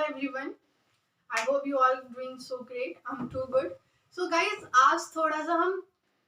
everyone. I hope you all doing so great. I'm too good. So guys, आज थोड़ा सा हम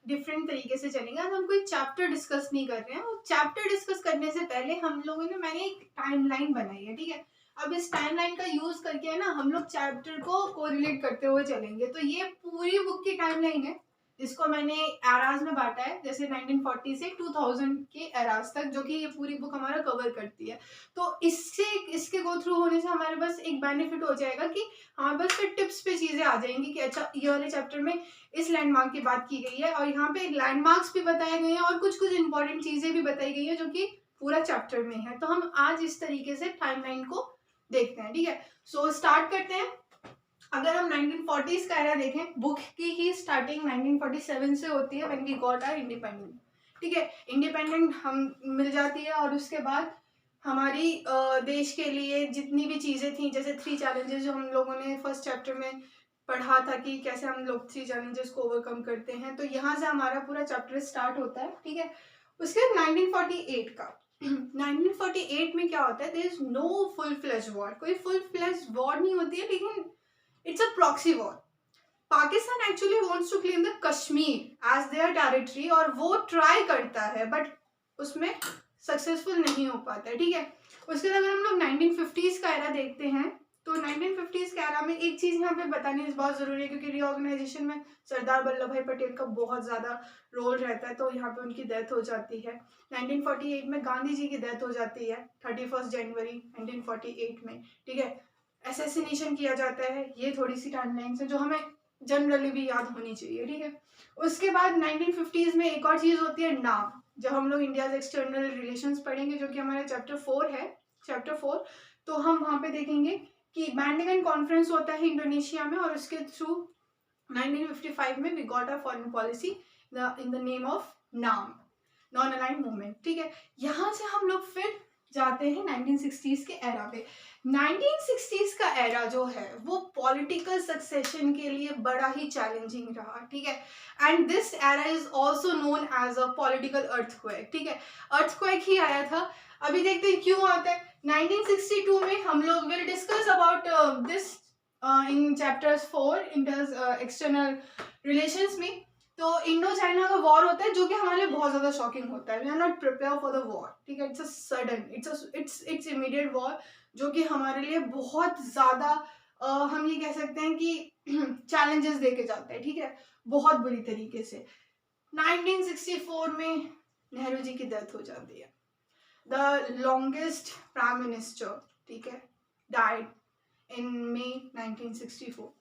different तरीके से चलेंगे. आज हम कोई चैप्टर डिस्कस नहीं कर रहे हैं. और चैप्टर डिस्कस करने से पहले हम लोगों ने मैंने एक टाइमलाइन बनाई है, ठीक है. अब इस टाइमलाइन का यूज करके है ना हम लोग चैप्टर को कोरिलेट करते हुए चलेंगे. तो ये पूरी बुक की टाइमलाइन है जिसको मैंने एराज में बांटा है, जैसे 1940 से 2000 के एराज तक, जो कि ये पूरी बुक हमारा कवर करती है. तो इसके गो थ्रू होने से हमारे पास एक बेनिफिट हो जाएगा कि हमारे पास फिर टिप्स पे चीजें आ जाएंगी कि अच्छा ये वाले चैप्टर में इस लैंडमार्क की बात की गई है और यहाँ पे लैंडमार्क्स भी बताए गए हैं और कुछ कुछ इंपॉर्टेंट चीजें भी बताई गई है जो कि पूरा चैप्टर में है. तो हम आज इस तरीके से टाइमलाइन को देखते हैं, ठीक है. सो स्टार्ट करते हैं. अगर हम 1940s का एरा देखें, बुक की ही स्टार्टिंग 1947 से होती है, when we got our independent. ठीक है, इंडिपेंडेंट हम मिल जाती है और उसके बाद हमारी देश के लिए जितनी भी चीज़ें थी, जैसे 3 चैलेंजेस जो हम लोगों ने फर्स्ट चैप्टर में पढ़ा था कि कैसे हम लोग 3 चैलेंजेस को ओवरकम करते हैं. तो यहाँ से हमारा पूरा चैप्टर स्टार्ट होता है, ठीक है. उसके बाद 1948 का 1948 में क्या होता है, there is no full fledge war. कोई फुल फ्लेज वॉर नहीं होती है, लेकिन it's a proxy war. Pakistan actually wants to claim the Kashmir as their territory और वो ट्राई करता है बट उसमें सक्सेसफुल नहीं हो पाता है, ठीक है. उसके बाद अगर हम लोग 1950s का एरा देखते हैं तो 1950s के एरा में एक चीज़ यहाँ पे बतानी बहुत ज़रूरी है, क्योंकि रीऑर्गेनाइजेशन में सरदार वल्लभ भाई पटेल का बहुत ज़्यादा रोल रहता है. तो यहाँ पे उनकी डेथ हो जाती है. 1948 में गांधी जी की डेथ हो जाती है 31 जनवरी 1948 में, ठीक है. असैसिनेशन किया जाता है. ये थोड़ी सी टाइमलाइन है जो हमें जनरली भी याद होनी चाहिए, ठीक है. उसके बाद 1950s में एक और चीज़ होती है नाम. जब हम लोग इंडिया एक्सटर्नल रिलेशंस पढ़ेंगे जो कि हमारा चैप्टर 4 है, चैप्टर 4, तो हम वहाँ पे देखेंगे कि बैंडिंगन कॉन्फ्रेंस होता है इंडोनेशिया में और उसके थ्रू 1955 में we got a foreign policy in the name of NAM, non aligned movement, ठीक है. यहाँ से हम लोग फिर जाते हैं 1960s के एरा पे. 1960s का एरा जो है वो पॉलिटिकल सक्सेशन के लिए बड़ा ही चैलेंजिंग रहा, ठीक है. And this era is also known as a political earthquake, ठीक है. अर्थक्वेक ही आया था. अभी देखते हैं क्यों आता है. 1962 में हम लोग will discuss about this in chapters 4 in external relations में. तो इंडो चाइना का वॉर होता है जो कि हमारे लिए बहुत ज्यादा शॉकिंग होता है. We are not prepare for the war, ठीक है. It's a sudden, it's immediate war जो कि हमारे लिए बहुत ज्यादा हम ये कह सकते हैं कि चैलेंजेस देके जाता है, ठीक है, बहुत बुरी तरीके से. 1964 में नेहरू जी की डेथ हो जाती है. द लॉन्गेस्ट प्राइम मिनिस्टर, ठीक है, डाइड इन May 1964.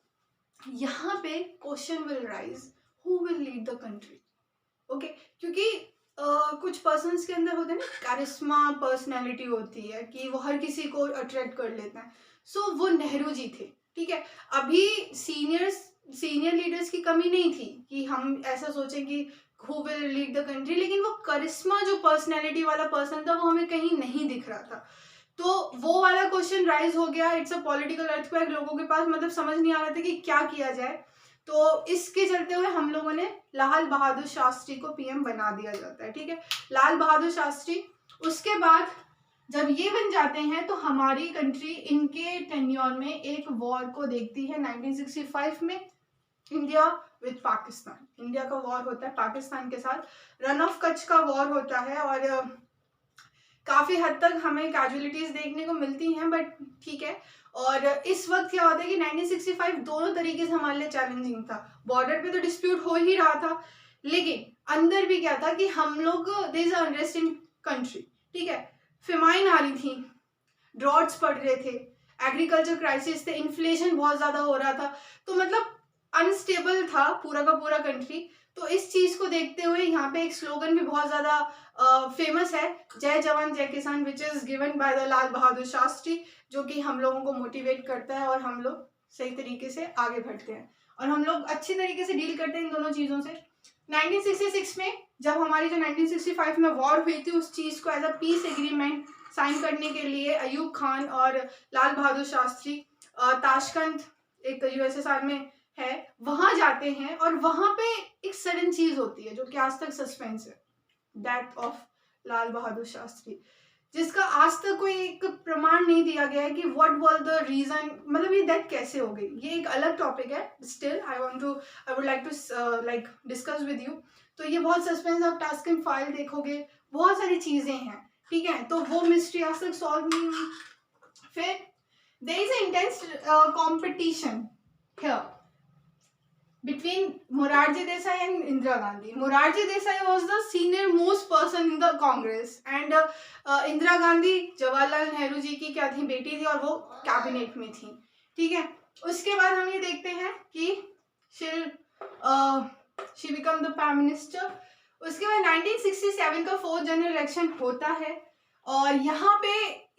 यहाँ पे question will rise, who will lead the country? Okay, क्योंकि कुछ पर्सन्स के अंदर होते हैं ना, कैरिस्मा पर्सनैलिटी होती है कि वो हर किसी को अट्रैक्ट कर लेते हैं. सो वो नेहरू जी थे, ठीक है. अभी सीनियर लीडर्स की कमी नहीं थी कि हम ऐसा सोचें कि who will lead the country, लेकिन वो करिश्मा जो पर्सनैलिटी वाला पर्सन था वो हमें कहीं नहीं दिख रहा था. तो वो वाला क्वेश्चन राइज हो गया. It's a political earthquake. लोगों के पास मतलब समझ नहीं आ रहा था कि क्या किया जाए. तो इसके चलते हुए हम लोगों ने लाल बहादुर शास्त्री को पीएम बना दिया जाता है, ठीक है. लाल बहादुर शास्त्री. उसके बाद जब ये बन जाते हैं तो हमारी कंट्री इनके टेन्योर में एक वॉर को देखती है 1965 में, इंडिया विद पाकिस्तान. इंडिया का वॉर होता है पाकिस्तान के साथ. रन ऑफ कच्छ का वॉर होता है और काफ़ी हद तक हमें कैजुअलिटीज़ देखने को मिलती हैं, बट ठीक है. और इस वक्त क्या होता है कि 1965 दोनों तरीके से हमारे लिए चैलेंजिंग था. बॉर्डर पे तो डिस्प्यूट हो ही रहा था, लेकिन अंदर भी क्या था कि हम लोग there is unrest in country, ठीक है. फेमाइन आ रही थी, ड्रॉट्स पड़ रहे थे, एग्रीकल्चर क्राइसिस थे, इन्फ्लेशन बहुत ज़्यादा हो रहा था. तो मतलब अनस्टेबल था पूरा का पूरा कंट्री. तो इस चीज़ को देखते हुए यहाँ पे एक स्लोगन भी बहुत ज़्यादा फेमस है, जय जवान जय किसान, which is given by the Lal Bahadur Shastri, जो कि हम लोगों को मोटिवेट करता है और हम लोग सही तरीके से आगे बढ़ते हैं और हम लोग अच्छी तरीके से डील करते हैं इन दोनों चीज़ों से. 1966 में जब हमारी जो 1965 में वॉर हुई थी, उस चीज़ को as a peace agreement sign करने के लिए अयूब खान और लाल बहादुर शास्त्री ताशकंद, एक USSR में है, वहां जाते हैं और वहां पे एक सडन चीज होती है जो कि आज तक सस्पेंस है, डेथ ऑफ लाल बहादुर शास्त्री. जिसका आज तक कोई एक प्रमाण नहीं दिया गया है कि व्हाट वाज द रीजन, मतलब ये डेथ कैसे हो गई। ये एक अलग टॉपिक है, still I would like to like discuss with you. तो ये बहुत सस्पेंस, आप टास्क एंड फाइल देखोगे, बहुत सारी चीजें हैं, ठीक है। तो वो मिस्ट्री आज तक सॉल्व नहीं हुई। फिर there is a intense competition here between Morarji Desai and Indira Gandhi. Morarji Desai was the senior most person in the Congress and Indira Gandhi Jawaharlal Nehru ji की क्या थी, बेटी थी, और वो कैबिनेट में थी, ठीक है। उसके बाद हम ये देखते हैं कि she become the prime minister. उसके बाद 1967 का 4th जनरल इलेक्शन होता है, और यहाँ पे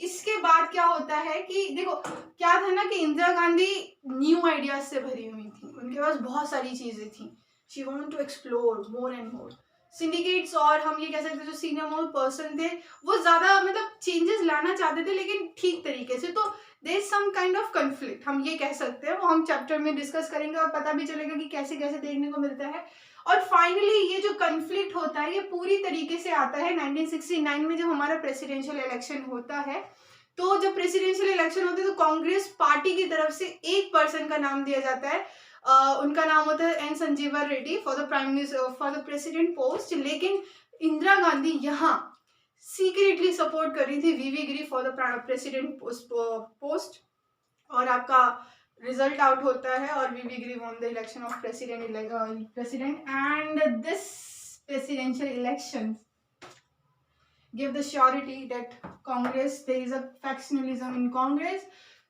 इसके बाद क्या होता है कि देखो क्या था ना कि इंदिरा गांधी न्यू आइडियाज से भरी हुई थी, उनके पास बहुत सारी चीजें थी। She wanted to explore more and more syndicates, और हम ये कह सकते हैं जो सीनियर मोस्ट पर्सन थे वो ज्यादा मतलब चेंजेस लाना चाहते थे, लेकिन ठीक तरीके से। तो there is some kind of conflict, हम ये कह सकते हैं, वो हम चैप्टर में डिस्कस करेंगे और पता भी चलेगा कि कैसे कैसे देखने को मिलता है। और फाइनली ये जो कन्फ्लिक्ट होता है ये पूरी तरीके से आता है 1969 में, जब हमारा प्रेसिडेंशियल इलेक्शन होता है। तो जब प्रेसिडेंशियल इलेक्शन होते हैं तो कांग्रेस पार्टी की तरफ से एक पर्सन का नाम दिया जाता है, उनका नाम होता है N Sanjiva Reddy for the prime minister for the president post. लेकिन इंदिरा गांधी यहाँ सीक्रेटली सपोर्ट कर रही थी V V Giri for the president post, और आपका रिजल्ट आउट होता है और वीवी गिरी won the election of president and this presidential elections give the surety that Congress, there is a factionalism in Congress,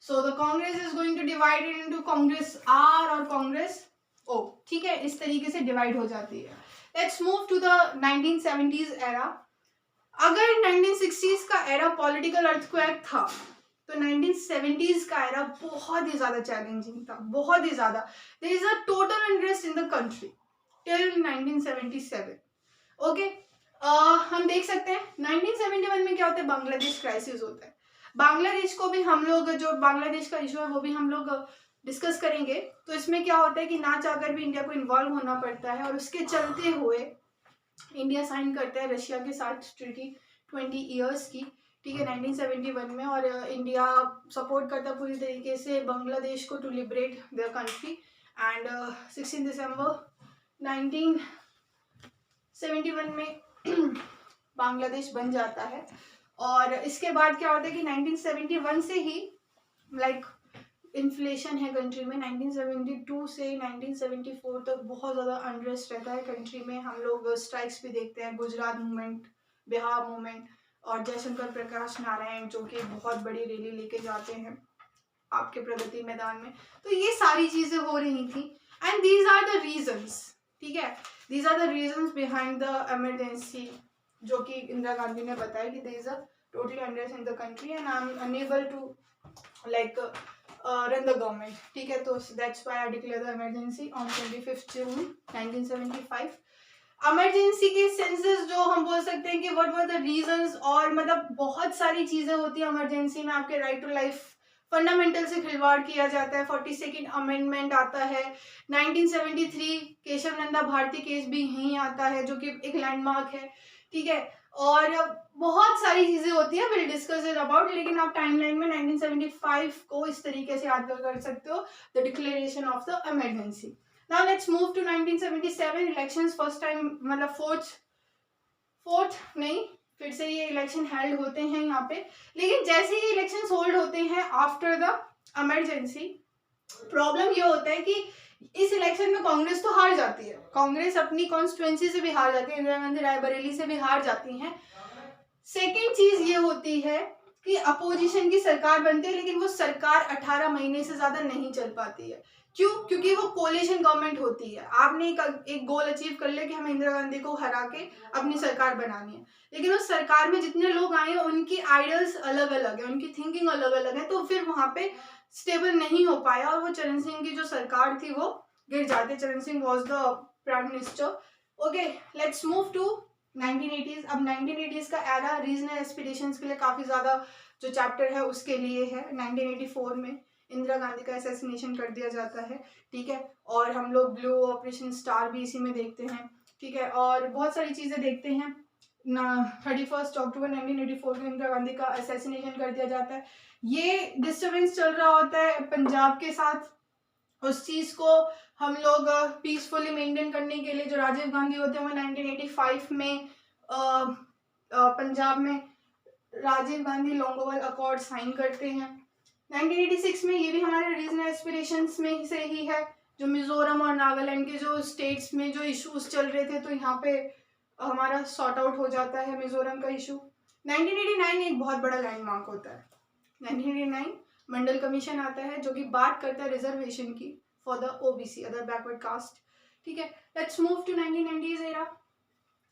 so the Congress is going to divide it into Congress R और Congress O, ठीक है, इस तरीके से divide हो जाती है। Let's move to the 1970s era। अगर 1960s का एरा पॉलिटिकल अर्थक्वेक था तो 1970s का एरा बहुत ही ज्यादा चैलेंजिंग था, बहुत ही ज्यादा। There is a total unrest in the country till 1977, okay. हम देख सकते हैं 1971 में क्या होता है, बांग्लादेश क्राइसिस होता है। बांग्लादेश को भी हम लोग, जो बांग्लादेश का इशू है वो भी हम लोग डिस्कस करेंगे। तो इसमें क्या होता है कि ना चाहकर भी इंडिया को इन्वॉल्व होना पड़ता है, और उसके चलते हुए इंडिया साइन करता है रशिया के साथ ट्रीटी 20 ईयर्स की, ठीक है, 1971 में। और इंडिया सपोर्ट करता है पूरी तरीके से बांग्लादेश को to liberate the country. And 16 दिसंबर 1971 में बांग्लादेश बन जाता है। और इसके बाद क्या होता है कि 1971 से ही लाइक इन्फ्लेशन है कंट्री में। 1972 से 1974 तक बहुत ज़्यादा अनरेस्ट रहता है कंट्री में। हम लोग स्ट्राइक्स भी देखते हैं, गुजरात मूवमेंट, बिहार मूवमेंट, और जयशंकर प्रकाश नारायण जो कि बहुत बड़ी रैली लेके जाते हैं आपके प्रगति मैदान में। तो ये सारी चीज़ें हो रही थी, and these are the reasons, ठीक है, these are the reasons behind the emergency, जो कि इंदिरा गांधी ने बताया कि there is a totally unrest in the country and I am unable to like run the government, ठीक है। तो that's why I declare the emergency on 25th June 1975। Emergency के senses जो हम बोल सकते हैं कि व्हाट वर द रीजंस, और मतलब बहुत सारी चीजें होती है इमरजेंसी में। आपके राइट टू लाइफ फंडामेंटल से खिलवाड़ किया जाता है। 42nd अमेंडमेंट आता है। 1973 केशव नंदा भारती केस भी यहीं आता है, जो कि एक लैंडमार्क है, ठीक है। और बहुत सारी चीजें होती है, विल डिस्कस इट अबाउट। लेकिन आप टाइमलाइन में 1975 को इस तरीके से याद कर सकते हो, the declaration of the emergency. Now let's move to 1977 elections. First time मतलब फोर्थ नहीं, फिर से ये इलेक्शन हेल्ड होते हैं यहाँ पे। लेकिन जैसे ही इलेक्शन होल्ड होते हैं आफ्टर द इमरजेंसी, प्रॉब्लम ये होता है कि इस इलेक्शन में कांग्रेस तो हार जाती है, कांग्रेस अपनी कॉन्स्टिट्यूएंसी से भी हार जाती है, इंदिरा गांधी रायबरेली से भी हार जाती हैं। सेकेंड चीज ये होती है कि अपोजिशन की सरकार बनती है, लेकिन वो सरकार 18 महीने से ज्यादा नहीं चल पाती है। क्यों? क्योंकि वो कोलिशन गवर्नमेंट होती है। आपने एक गोल अचीव कर लिया कि हमें इंदिरा गांधी को हरा के अपनी सरकार बनानी है, लेकिन उस सरकार में जितने लोग आए हैं उनकी आइडियल्स अलग अलग है, उनकी थिंकिंग अलग अलग है, तो फिर वहां पे स्टेबल नहीं हो पाया, और वो चरण सिंह की जो सरकार थी वो गिर जाती। Charan Singh was the prime minister. Okay, let's move to 1980s। अब 1980s का एरा रीजनल एस्पिरेशंस के लिए काफी ज्यादा जो चैप्टर है उसके लिए है। 1984 में इंदिरा गांधी का असैसिनेशन कर दिया जाता है, ठीक है, और हम लोग ब्लू ऑपरेशन स्टार भी इसी में देखते हैं, ठीक है, और बहुत सारी चीजें देखते हैं। 31 अक्टूबर 1984 को इंदिरा गांधी का असैसिनेशन कर दिया जाता है। ये डिस्टर्बेंस चल रहा होता है पंजाब के साथ, उस चीज को हम लोग पीसफुली मेंटेन करने के लिए जो राजीव गांधी होते हैं वो 1985 में पंजाब में राजीव गांधी लोंगोवाल अकॉर्ड साइन करते हैं। 1986 में ये भी हमारे रीजनल एस्पिरेशंस में से ही है, जो मिजोरम और नागालैंड के जो स्टेट्स में जो इश्यूज चल रहे थे तो यहाँ पे हमारा सॉर्ट आउट हो जाता है मिजोरम का इशू। 1989 एक बहुत बड़ा लैंडमार्क होता है। 1989 मंडल कमीशन आता है जो कि बात करता है रिजर्वेशन की for the OBC other backward caste. ठीक है, let's move to 1990s era.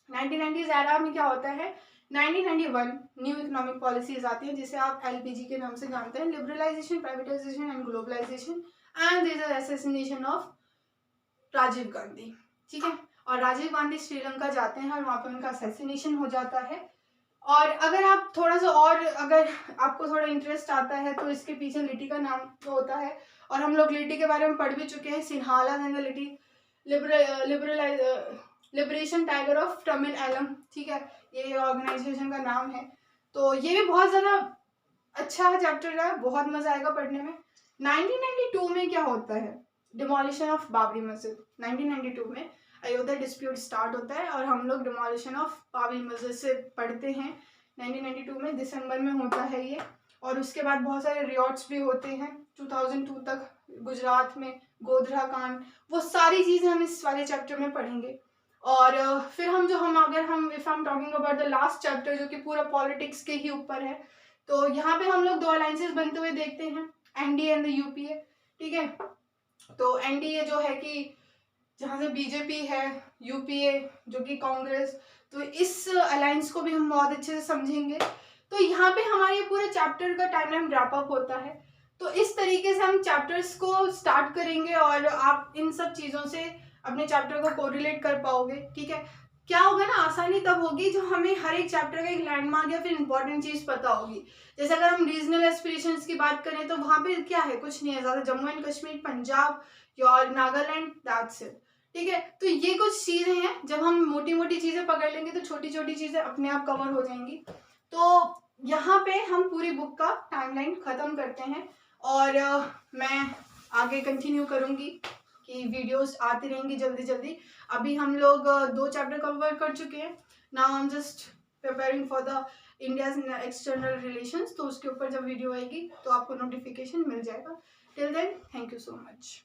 1990s era में क्या होता है, 1991 न्यू इकोनॉमिक पॉलिसीज आती है जिसे आप एलपीजी के नाम से जानते हैं, liberalisation, privatisation and globalisation, and there is assassination of Rajiv Gandhi. ठीक है, और राजीव गांधी श्रीलंका जाते हैं और वहां पर उनका असैसिनेशन हो जाता है। और अगर आप थोड़ा सा और अगर आपको थोड़ा इंटरेस्ट आता है तो इसके पीछे लिटी का नाम होता है, और हम लोग लिटी के बारे में पढ़ भी चुके हैं, Sinhala and the LTTE liberation tiger of Tamil Eelam. ठीक है, ये ऑर्गेनाइजेशन का नाम है। तो ये भी बहुत ज़्यादा अच्छा चैप्टर है, बहुत मजा आएगा पढ़ने में। 1992 में क्या होता है, डिमोलिशन ऑफ बाबरी मस्जिद। 1992 में अयोध्या डिस्प्यूट स्टार्ट होता है और हम लोग डिमोलिशन ऑफ बाबरी मस्जिद से पढ़ते हैं। 1992 में दिसंबर में होता है ये, और उसके बाद बहुत सारे रियॉट्स भी होते हैं 2002 तक गुजरात में, गोधरा कांड, वो सारी चीज़ें हम इस वाले चैप्टर में पढ़ेंगे। और फिर हम if I am talking about the last chapter जो कि पूरा पॉलिटिक्स के ही ऊपर है, तो यहाँ पे हम लोग दो अलायंसेस बनते हुए देखते हैं, एनडीए एंड द यूपीए। ठीक है, तो एनडीए जो है कि जहाँ से बीजेपी है, यूपीए जो कि कांग्रेस, तो इस अलायंस को भी हम बहुत अच्छे से समझेंगे। तो यहाँ पे हमारे पूरे चैप्टर का टाइमलाइन रैप अप होता है। तो इस तरीके से हम चैप्टर्स को स्टार्ट करेंगे और आप इन सब चीज़ों से अपने चैप्टर को कोरिलेट कर पाओगे। ठीक है, क्या होगा ना, आसानी तब होगी जो हमें हर एक चैप्टर का एक लैंडमार्क या फिर इंपॉर्टेंट चीज़ पता होगी। जैसे अगर हम रीजनल एस्पिरेशंस की बात करें तो वहाँ पे क्या है, कुछ नहीं है ज़्यादा, जम्मू एंड कश्मीर, पंजाब और नागालैंड, दैट्स इट। ठीक है, तो ये कुछ चीज़ें हैं, जब हम मोटी मोटी चीज़ें पकड़ लेंगे तो छोटी छोटी चीज़ें अपने आप कवर हो जाएंगी। तो यहाँ पे हम पूरी बुक का टाइमलाइन ख़त्म करते हैं, और मैं आगे कंटिन्यू करूँगी कि वीडियोस आती रहेंगी जल्दी जल्दी। अभी हम लोग 2 चैप्टर कवर कर चुके हैं। Now I am just preparing for the India's external relations, तो उसके ऊपर जब वीडियो आएगी तो आपको नोटिफिकेशन मिल जाएगा। Till then, thank you so much.